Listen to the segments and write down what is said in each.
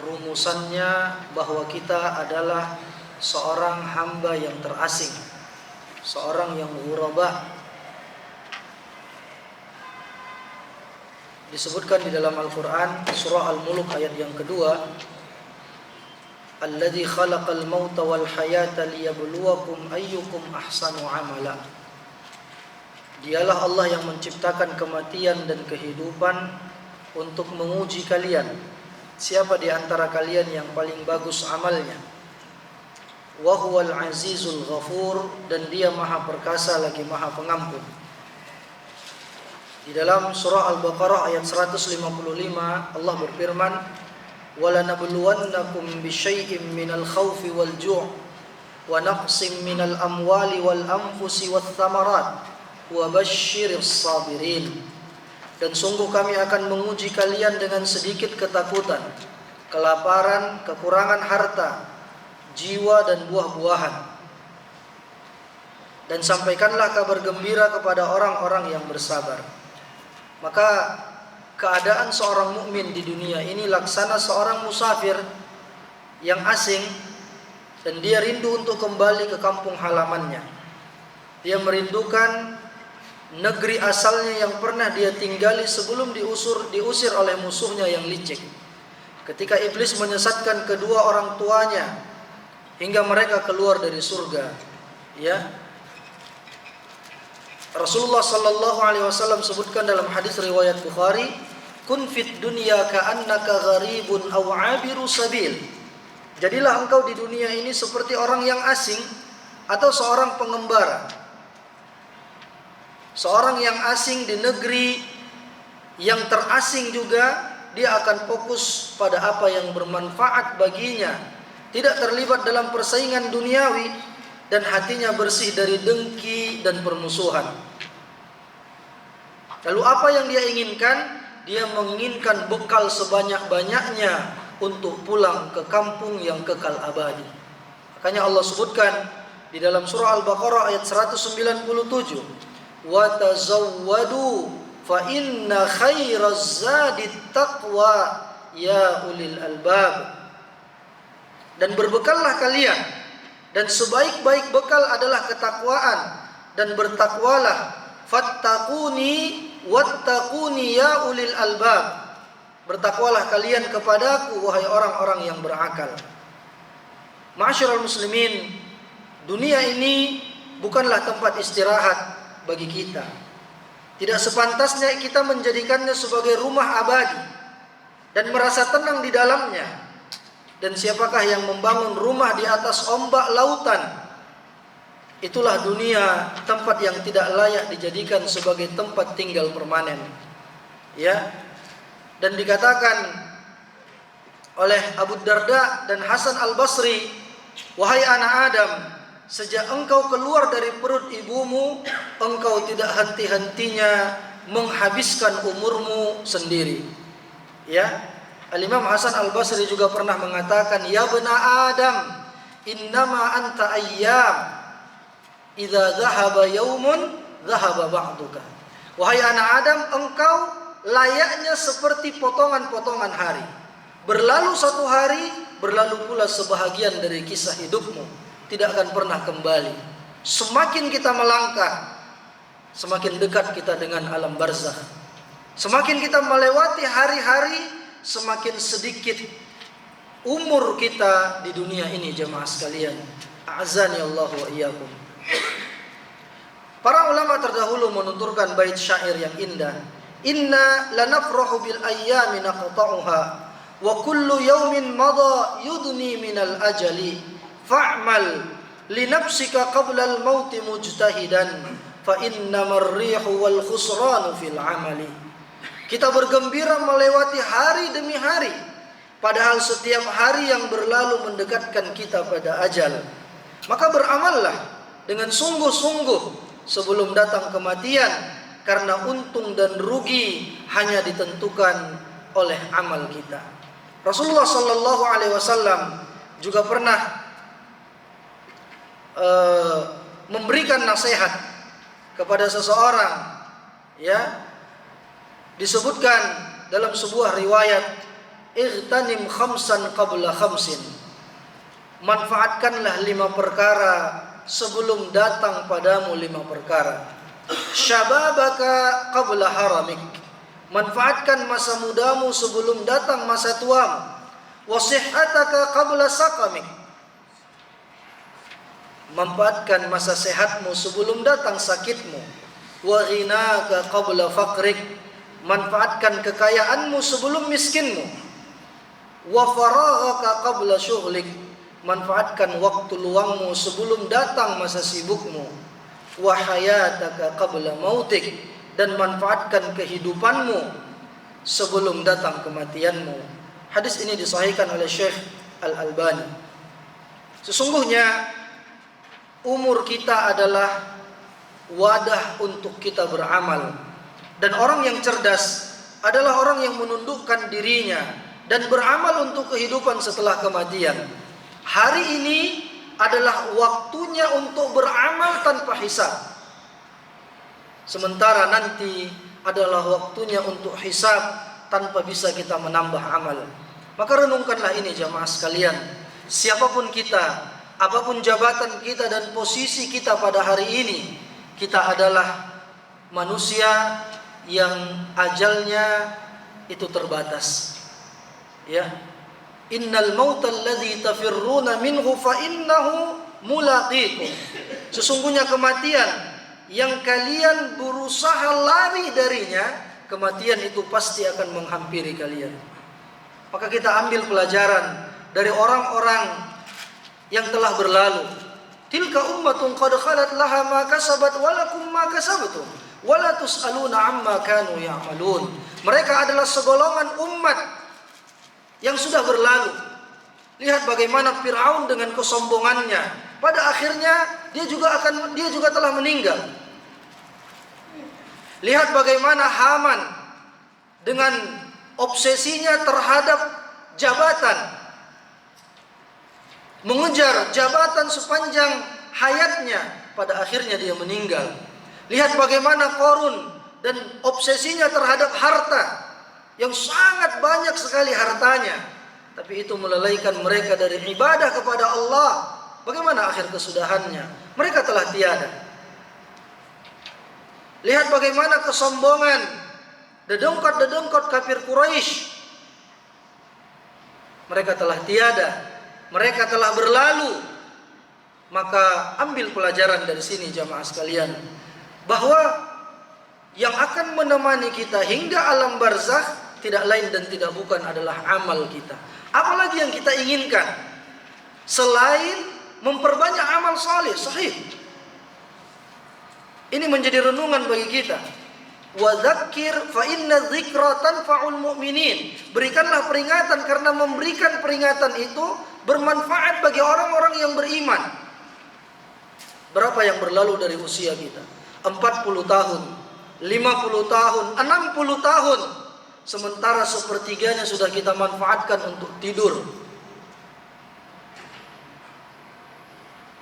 rumusannya bahwa kita adalah seorang hamba yang terasing, seorang yang ghuraba. Disebutkan di dalam Al-Quran surah Al-Mulk ayat yang kedua, alladzi khalaqal mauta wal hayata liyabluwakum ayyukum ahsanu amala. Dialah Allah yang menciptakan kematian dan kehidupan untuk menguji kalian, siapa di antara kalian yang paling bagus amalnya. Wa huwal azizul ghafur, dan dia maha perkasa lagi maha pengampun. Di dalam surah Al-Baqarah ayat 155 Allah berfirman, وَلَنَبْلُوَنَّكُمْ بِشَيْءٍ مِّنَ الْخَوْفِ وَالْجُوعِ وَنَقْصٍ مِّنَ الْأَمْوَالِ وَالْأَنفُسِ وَالثَّمَرَاتِ وَبَشِّرِ الصَّابِرِينَ. Dan sungguh kami akan menguji kalian dengan sedikit ketakutan, kelaparan, kekurangan harta, jiwa dan buah-buahan. Dan sampaikanlah kabar gembira kepada orang-orang yang bersabar. Maka keadaan seorang mukmin di dunia ini laksana seorang musafir yang asing, dan dia rindu untuk kembali ke kampung halamannya. Dia merindukan negeri asalnya yang pernah dia tinggali sebelum diusir oleh musuhnya yang licik. Ketika iblis menyesatkan kedua orang tuanya hingga mereka keluar dari surga, ya. Rasulullah sallallahu alaihi wasallam sebutkan dalam hadis riwayat Bukhari, kun fid dunya ka'annaka gharibun aw 'abiru sabil. Jadilah engkau di dunia ini seperti orang yang asing atau seorang pengembara. Seorang yang asing di negeri yang terasing juga, dia akan fokus pada apa yang bermanfaat baginya, tidak terlibat dalam persaingan duniawi, dan hatinya bersih dari dengki dan permusuhan. Lalu apa yang dia inginkan? Dia menginginkan bekal sebanyak-banyaknya untuk pulang ke kampung yang kekal abadi. Makanya Allah sebutkan di dalam surah Al-Baqarah ayat 197, wa tazawwadu fa inna khairaz zadit taqwa ya ulil albab. Dan berbekallah kalian, dan sebaik-baik bekal adalah ketakwaan, dan bertakwalah. Fattaquni wattaquni ya ulil albab. Bertakwalah kalian kepadaku wahai orang-orang yang berakal. Ma'asyiral muslimin, dunia ini bukanlah tempat istirahat bagi kita. Tidak sepantasnya kita menjadikannya sebagai rumah abadi dan merasa tenang di dalamnya. Dan siapakah yang membangun rumah di atas ombak lautan? Itulah dunia, tempat yang tidak layak dijadikan sebagai tempat tinggal permanen. Ya. Dan dikatakan oleh Abu Darda dan Hasan Al-Basri, wahai anak Adam, sejak engkau keluar dari perut ibumu, engkau tidak henti-hentinya menghabiskan umurmu sendiri. Ya. Al-Imam Hasan Al-Basri juga pernah mengatakan, ya bena Adam, innama anta ayyam, idza dhahaba yaumun dhahaba ba'duka. Wahai anak Adam, engkau layaknya seperti potongan-potongan hari. Berlalu satu hari, berlalu pula sebahagian dari kisah hidupmu, tidak akan pernah kembali. Semakin kita melangkah, semakin dekat kita dengan alam barzakh. Semakin kita melewati hari-hari, semakin sedikit umur kita di dunia ini, jemaah sekalian. A'azani Allah wa iyyakum. Para ulama terdahulu menuturkan bait syair yang indah. Inna lanafrahu bil ayyami naqta'uha wa kullu yawmin madha yudni minal ajali fa'mal li nafsika qabla al mauti mujtahidan fa innamar rihu wal khusranu fil amali. Kita bergembira melewati hari demi hari, padahal setiap hari yang berlalu mendekatkan kita pada ajal. Maka beramallah dengan sungguh-sungguh sebelum datang kematian, karena untung dan rugi hanya ditentukan oleh amal kita. Rasulullah sallallahu alaihi wasallam juga pernah memberikan nasihat kepada seseorang, ya. Disebutkan dalam sebuah riwayat Ightanim khamsan qabla khamsin. Manfaatkanlah 5 perkara sebelum datang padamu 5 perkara. Syababaka qabla haramik. Manfaatkan masa mudamu sebelum datang masa tuamu. Wasihhataka qabla saqamik. Manfaatkan masa sehatmu sebelum datang sakitmu. Wa ghinaka qabla faqrik. Manfaatkan kekayaanmu sebelum miskinmu. Wa faraghaka qabla syughlik. Manfaatkan waktu luangmu sebelum datang masa sibukmu. Wa hayataka qabla mautik. Dan manfaatkan kehidupanmu sebelum datang kematianmu. Hadis ini disahihkan oleh Syekh Al-Albani. Sesungguhnya umur kita adalah wadah untuk kita beramal. Dan orang yang cerdas adalah orang yang menundukkan dirinya dan beramal untuk kehidupan setelah kematian. Hari ini adalah waktunya untuk beramal tanpa hisab. Sementara nanti adalah waktunya untuk hisab tanpa bisa kita menambah amal. Maka renungkanlah ini jamaah sekalian. Siapapun kita, apapun jabatan kita dan posisi kita pada hari ini, kita adalah manusia yang ajalnya itu terbatas. Ya, innal mautal ladzi tafirruna minhu fa innahu mulaqikum. Sesungguhnya kematian yang kalian berusaha lari darinya, kematian itu pasti akan menghampiri kalian. Maka kita ambil pelajaran dari orang-orang yang telah berlalu. Tilka ummatun qad khalat laha ma kasabat wa lakum ma kasabtum wa la tusaluna amma kanu ya'malun. Mereka adalah segolongan umat yang sudah berlalu. Lihat bagaimana Firaun dengan kesombongannya. Pada akhirnya dia juga telah meninggal. Lihat bagaimana Haman dengan obsesinya terhadap jabatan, mengejar jabatan sepanjang hayatnya, pada akhirnya dia meninggal. Lihat bagaimana Qarun dan obsesinya terhadap harta, yang sangat banyak sekali hartanya, tapi itu melalaikan mereka dari ibadah kepada Allah. Bagaimana akhir kesudahannya? Mereka telah tiada. Lihat bagaimana kesombongan dedengkot kafir Quraisy. Mereka telah tiada, mereka telah berlalu. Maka ambil pelajaran dari sini jamaah sekalian, bahwa yang akan menemani kita hingga alam barzakh tidak lain dan tidak bukan adalah amal kita. Apalagi yang kita inginkan selain memperbanyak amal saleh sahih. Ini menjadi renungan bagi kita. Wa dzakir fa inna dzikra tanfa'ul mu'minin. Berikanlah peringatan karena memberikan peringatan itu bermanfaat bagi orang-orang yang beriman. Berapa yang berlalu dari usia kita? 40 tahun, 50 tahun, 60 tahun. Sementara sepertiganya sudah kita manfaatkan untuk tidur.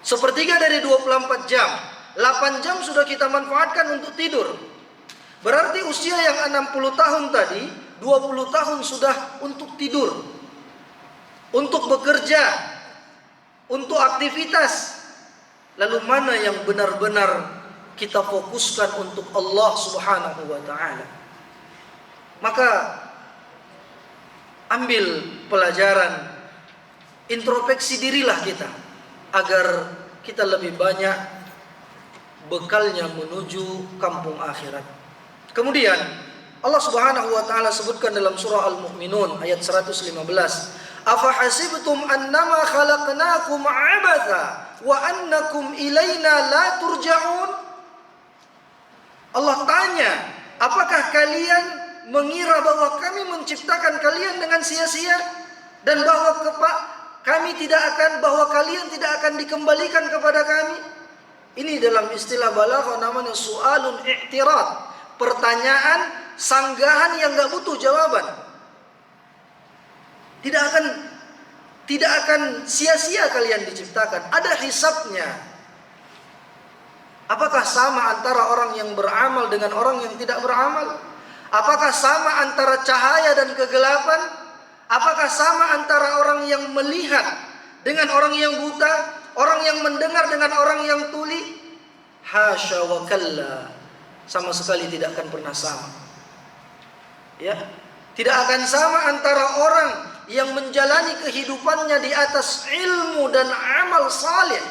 Sepertiga dari 24 jam, 8 jam sudah kita manfaatkan untuk tidur. Berarti usia yang 60 tahun tadi, 20 tahun sudah untuk tidur, untuk bekerja, untuk aktivitas. Lalu mana yang benar-benar kita fokuskan untuk Allah Subhanahu wa ta'ala? Maka ambil pelajaran, introspeksi dirilah kita agar kita lebih banyak bekalnya menuju kampung akhirat. Kemudian Allah Subhanahu wa taala sebutkan dalam surah Al-Mu'minun ayat 115, "Afa hasibtum annama khalaqnakum 'abatha wa annakum ilaina la turja'un?" Allah tanya, apakah kalian mengira bahwa kami menciptakan kalian dengan sia-sia dan bahwa kalian tidak akan dikembalikan kepada kami? Ini dalam istilah balaghah namanya su'alun i'tirad, pertanyaan sanggahan yang enggak butuh jawaban. Tidak akan sia-sia kalian diciptakan, ada hisabnya. Apakah sama antara orang yang beramal dengan orang yang tidak beramal? Apakah sama antara cahaya dan kegelapan? Apakah sama antara orang yang melihat dengan orang yang buta, orang yang mendengar dengan orang yang tuli? Hasya wa kalla. Sama sekali tidak akan pernah sama. Ya, tidak akan sama antara orang yang menjalani kehidupannya di atas ilmu dan amal saleh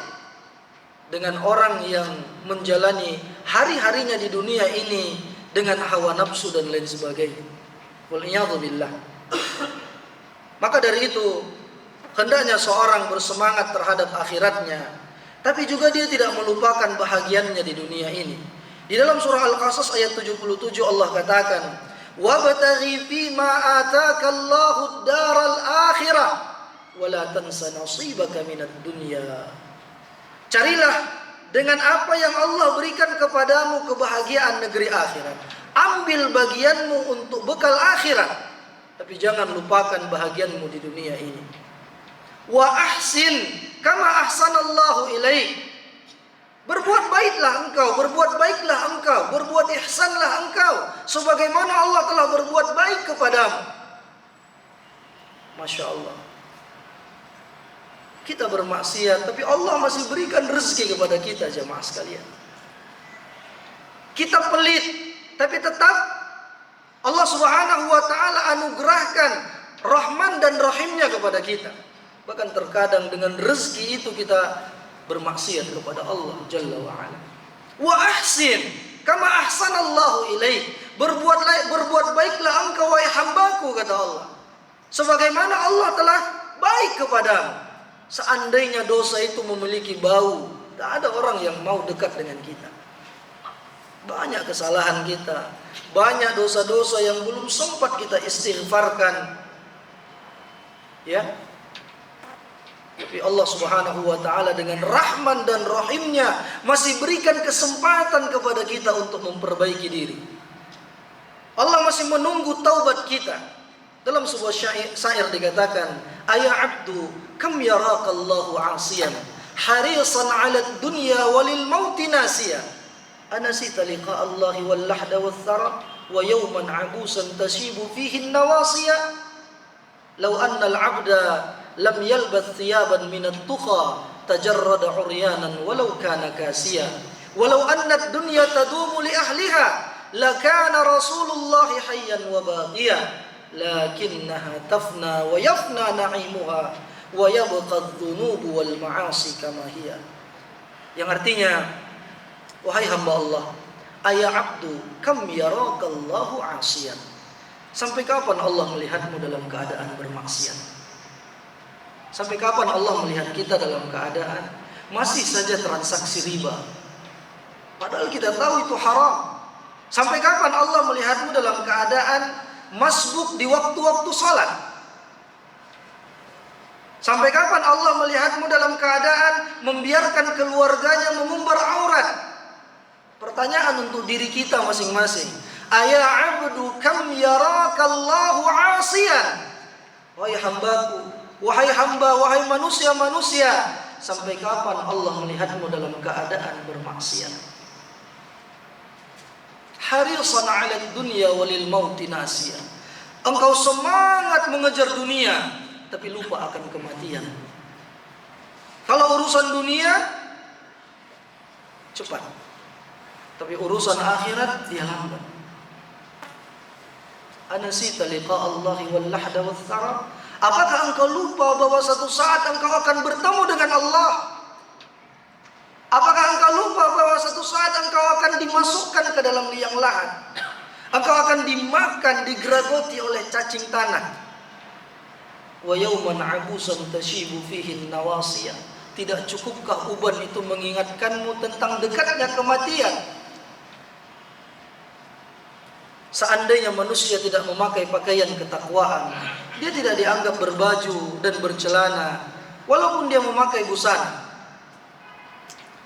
dengan orang yang menjalani hari-harinya di dunia ini dengan hawa nafsu dan lain sebagainya. Wal'iyadzubillah. Maka dari itu, hendaknya seorang bersemangat terhadap akhiratnya, tapi juga dia tidak melupakan bahagiannya di dunia ini. Di dalam surah Al-Qasas ayat 77 Allah katakan, "Wabtaghi fima ataka Allahu ad-daral akhirah wa la tansa nasibaka minad dunya." Carilah dengan apa yang Allah berikan kepadamu kebahagiaan negeri akhirat. Ambil bagianmu untuk bekal akhirat, tapi jangan lupakan bahagianmu di dunia ini. Wa ahsin kama ahsanallahu ilaik. Berbuat baiklah engkau, berbuat baiklah engkau, berbuat ihsanlah engkau sebagaimana Allah telah berbuat baik kepadamu. Masya Allah. Kita bermaksiat, tapi Allah masih berikan rezeki kepada kita, jemaah sekalian. Kita pelit, tapi tetap Allah Subhanahu wa taala anugerahkan Rahman dan Rahimnya kepada kita. Bahkan terkadang dengan rezeki itu kita bermaksiat kepada Allah Jalla wa ala. Wa ahsin kama ahsanallahu ilaik. Berbuat baiklah engkau wahai hambaku, kata Allah, sebagaimana Allah telah baik kepadamu. Seandainya dosa itu memiliki bau, tak ada orang yang mau dekat dengan kita. Banyak kesalahan kita, banyak dosa-dosa yang belum sempat kita istighfarkan. Ya, tapi Allah Subhanahu wa taala dengan Rahman dan Rahimnya masih berikan kesempatan kepada kita untuk memperbaiki diri. Allah masih menunggu taubat kita. Dalam sebuah syair dikatakan, "Aya abdu kam yarakallahu 'asiyan harisan 'ala ad-dunya walil mauti nasiya. Anasita liqa Allah wal lahda wath thara wa yawman 'abusan tashibu fihi an-nawasiya. Law anna al-'abda lam yalbath thiyaban min at-tuqa tajarrada 'uryanan walau kana kasiya. Walau anna ad-dunya tadumu li ahliha lakana Rasulullah hayyan wa baqiya. Lakinnaha tafna wa yafna na'imuha wa yabqa adh-dhunubu wal ma'asi kama hiya." Yang artinya, wahai hamba Allah, aya abdu kam yarakallahu 'asiyan. Sampai kapan Allah melihatmu dalam keadaan bermaksiat? Sampai kapan Allah melihat kita dalam keadaan masih saja transaksi riba, padahal kita tahu itu haram? Sampai kapan Allah melihatmu dalam keadaan masbuk di waktu-waktu salat? Sampai kapan Allah melihatmu dalam keadaan membiarkan keluarganya mengumbar aurat? Pertanyaan untuk diri kita masing-masing. Aya abdu kam yarakallahu 'asiyan. Wahai hambaku, wahai hamba, wahai manusia-manusia, sampai kapan Allah melihatmu dalam keadaan bermaksiat? Harisan 'ala dunya walil mauti nasiya. Engkau semangat mengejar dunia, tapi lupa akan kematian. Kalau urusan dunia cepat, tapi urusan akhirat dia lambat. Anasita liqa Allah wal lahda wath thara. Apakah engkau lupa bahwa satu saat engkau akan bertemu dengan Allah? Apakah engkau lupa bahwa satu saat engkau akan dimasukkan ke dalam liang lahat? Engkau akan dimakan, digeragoti oleh cacing tanah. Wa yawman 'abusan tashibu fihi nawasiya. Tidak cukupkah uban itu mengingatkanmu tentang dekatnya kematian? Seandainya manusia tidak memakai pakaian ketakwaan, dia tidak dianggap berbaju dan bercelana, walaupun dia memakai busana.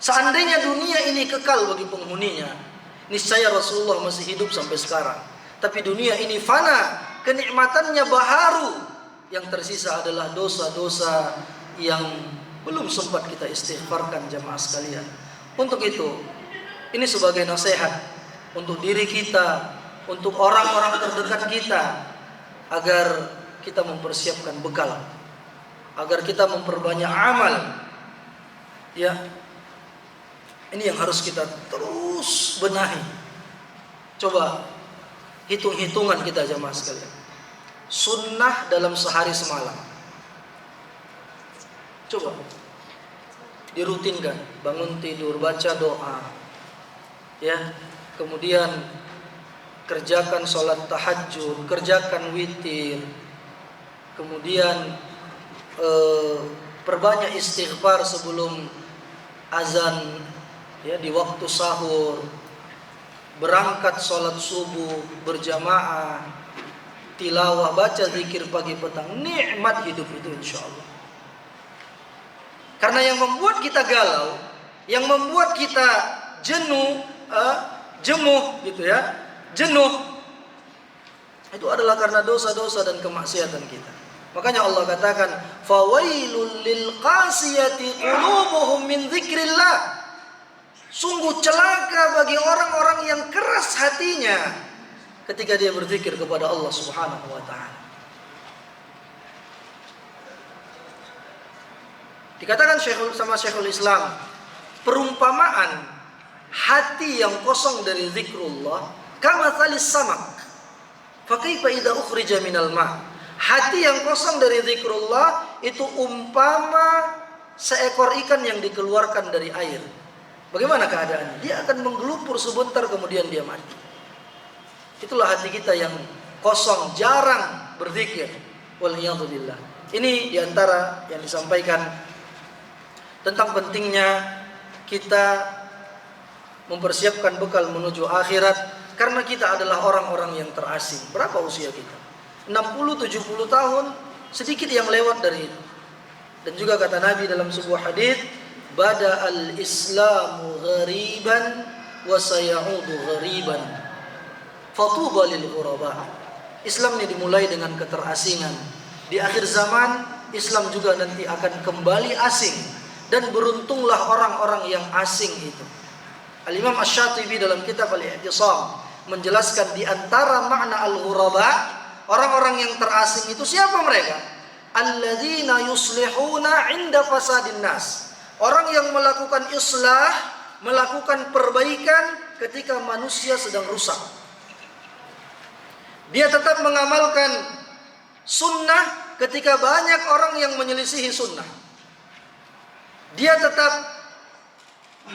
Seandainya dunia ini kekal bagi penghuninya, niscaya Rasulullah masih hidup sampai sekarang. Tapi dunia ini fana, kenikmatannya baharu. Yang tersisa adalah dosa-dosa yang belum sempat kita istighfarkan, jamaah sekalian. Untuk itu, ini sebagai nasihat untuk diri kita, untuk orang-orang terdekat kita, agar kita mempersiapkan bekal, agar kita memperbanyak amal. Ya, ini yang harus kita terus benahi. Coba hitung-hitungan kita jamaah sekalian. Sunnah dalam sehari semalam. Coba dirutinkan, bangun tidur baca doa, ya, kemudian kerjakan sholat tahajud, kerjakan witir, kemudian perbanyak istighfar sebelum azan, ya, di waktu sahur, berangkat sholat subuh berjamaah, tilawah, baca zikir pagi petang. Nikmat hidup itu insya Allah. Karena yang membuat kita galau, yang membuat kita jenuh gitu ya, jenuh, itu adalah karena dosa-dosa dan kemaksiatan kita. Makanya Allah katakan, fawailul lil qasiyati qulubuhum min dzikrillah. Sungguh celaka bagi orang-orang yang keras hatinya ketika dia berzikir kepada Allah Subhanahu wa taala. Dikatakan Syekhul Islam, perumpamaan hati yang kosong dari zikrullah kamathalis samak fa kaifa idza ukhrija minal ma'. Hati yang kosong dari zikrullah itu umpama seekor ikan yang dikeluarkan dari air. Bagaimana keadaannya? Dia akan menggelupur sebentar kemudian dia mati. Itulah hati kita yang kosong, jarang berzikir. Waliyadzubillah. Ini diantara yang disampaikan tentang pentingnya kita mempersiapkan bekal menuju akhirat, karena kita adalah orang-orang yang terasing. Berapa usia kita? 60-70 tahun, sedikit yang lewat dari itu. Dan juga kata Nabi dalam sebuah hadis, bada'al islamu ghariban wa sayaudu ghariban fatuba lil ghuraba. Islam ini dimulai dengan keterasingan. Di akhir zaman Islam juga nanti akan kembali asing, dan beruntunglah orang-orang yang asing itu. Al-Imam Asy-Syatibi dalam kitab Al-I'tisam menjelaskan di antara makna al-ghuraba, orang-orang yang terasing itu siapa mereka? Alladzina yuslihuna 'inda fasadin nas. Orang yang melakukan islah, melakukan perbaikan ketika manusia sedang rusak. Dia tetap mengamalkan sunnah ketika banyak orang yang menyelisihi sunnah. Dia tetap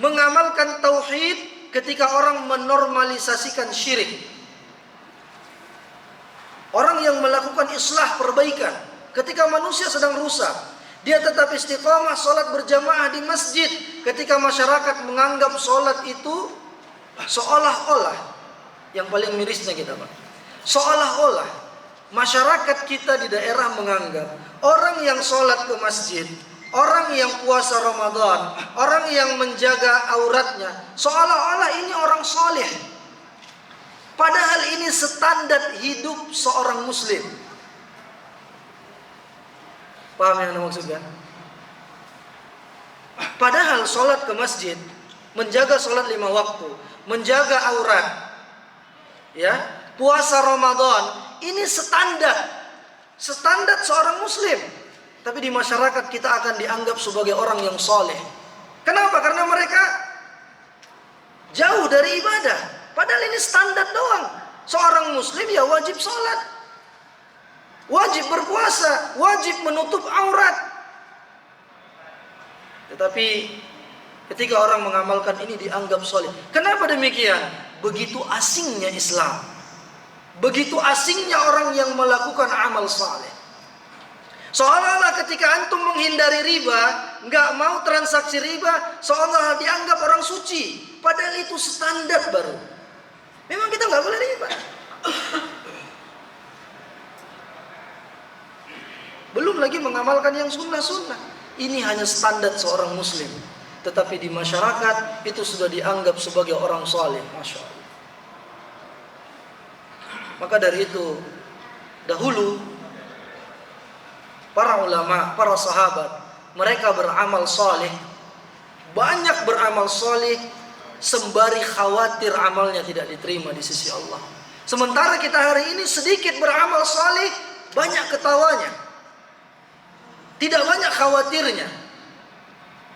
mengamalkan tauhid ketika orang menormalisasikan syirik. Orang yang melakukan islah, perbaikan ketika manusia sedang rusak, dia tetap istiqamah sholat berjamaah di masjid ketika masyarakat menganggap sholat itu seolah-olah, yang paling mirisnya kita Pak, seolah-olah masyarakat kita di daerah menganggap orang yang sholat ke masjid, orang yang puasa Ramadan, orang yang menjaga auratnya, seolah-olah ini orang soleh. Padahal ini standar hidup seorang muslim. Paham yang anda maksudkan? Padahal sholat ke masjid, menjaga sholat 5 waktu, menjaga aurat, ya, puasa Ramadan, ini standar seorang muslim. Tapi di masyarakat kita akan dianggap sebagai orang yang soleh. Kenapa? Karena mereka jauh dari ibadah. Padahal ini standar doang. Seorang muslim ya wajib sholat, wajib berpuasa, wajib menutup aurat. Tetapi ketika orang mengamalkan ini dianggap soleh. Kenapa demikian? Begitu asingnya Islam, begitu asingnya orang yang melakukan amal soleh. Seolah-olah ketika antum menghindari riba, nggak mau transaksi riba, seolah dianggap orang suci. Padahal itu standar baru. Memang kita nggak boleh riba. Belum lagi mengamalkan yang sunnah-sunnah. Ini hanya standar seorang muslim. Tetapi di masyarakat itu sudah dianggap sebagai orang saleh. Masya Allah. Maka dari itu, dahulu para ulama, para sahabat, mereka beramal saleh, banyak beramal saleh, sembari khawatir amalnya tidak diterima di sisi Allah. Sementara kita hari ini sedikit beramal saleh, banyak ketawanya, tidak banyak khawatirnya.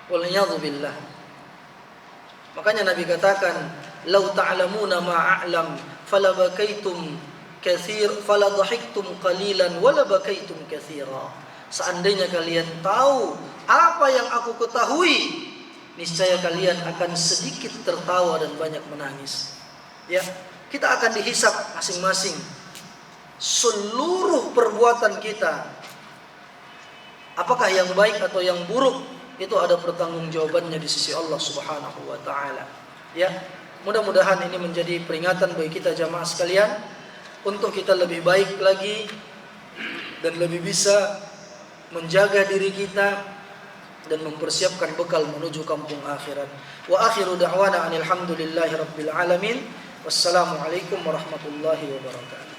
Waliyadzubillah. Makanya Nabi katakan, "Lau ta'lamuna ma a'lam, falabakaitum katsir, faladhahiktum qalilan, walabakaitum katsira." Seandainya kalian tahu apa yang aku ketahui, niscaya kalian akan sedikit tertawa dan banyak menangis. Ya, kita akan dihisab masing-masing. Seluruh perbuatan kita, apakah yang baik atau yang buruk, itu ada pertanggungjawabannya di sisi Allah Subhanahu wa taala. Ya, mudah-mudahan ini menjadi peringatan bagi kita jamaah sekalian untuk kita lebih baik lagi dan lebih bisa menjaga diri kita dan mempersiapkan bekal menuju kampung akhirat. Wa akhiru da'wana alhamdulillahi rabbil alamin. Wassalamualaikum warahmatullahi wabarakatuh.